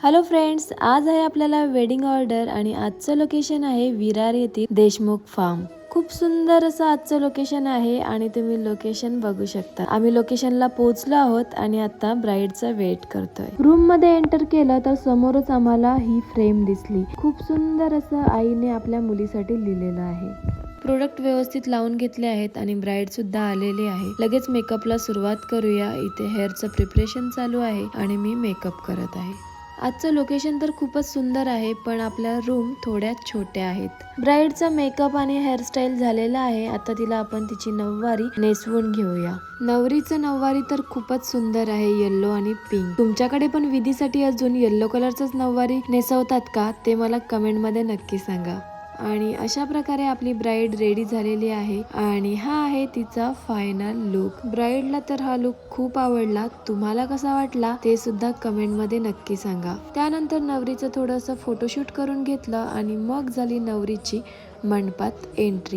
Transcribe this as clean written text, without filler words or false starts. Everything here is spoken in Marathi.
हॅलो फ्रेंड्स, आज आहे आपल्याला वेडिंग ऑर्डर आणि आजचं लोकेशन आहे विरार येथील देशमुख फार्म। खूप सुंदर असं आजचं लोकेशन आहे आणि तुम्ही लोकेशन बघू शकता। आम्ही लोकेशनला पोहोचलो आहोत आणि आता ब्राइडचा वेट करतोय। रूम मध्ये एंटर केलं तर समोरच आम्हाला ही फ्रेम दिसली। खूप सुंदर असं आईने आपल्या मुलीसाठी लिहिलेलं आहे। प्रोडक्ट व्यवस्थित लावून घेतले आहेत आणि ब्राइड सुद्धा आलेली आहे। लगेच मेकअपला सुरुवात करूया। इथे हेअरचं प्रिपरेशन चालू आहे आणि मी मेकअप करत आहे। आजचं लोकेशन तर खूपच सुंदर आहे, पण आपल्या रूम थोड्या छोट्या आहेत। ब्राइडचा मेकअप आणि हेअरस्टाईल झालेला आहे। आता तिला आपण तिची नऊवारी नेसवून घेऊया। नवरीचं नऊवारी तर खूपच सुंदर आहे, येल्लो आणि पिंक। तुमच्याकडे पण विधीसाठी अजून येल्लो कलरचंच नऊवारी नेसवतात का, ते मला कमेंट मध्ये नक्की सांगा। आणि अशा प्रकारे आपली ब्राइड रेडी झालेली आहे आणि हा आहे तिचा फायनल लुक। ब्राइडला तर हा लुक खूप आवडला। तुम्हाला कसा वाटला ते सुद्धा कमेंट मध्ये नक्की सांगा। त्यानंतर नवरीचं थोडंसं फोटोशूट करून घेतलं आणि मग झाली नवरीची मंडपात एंट्री।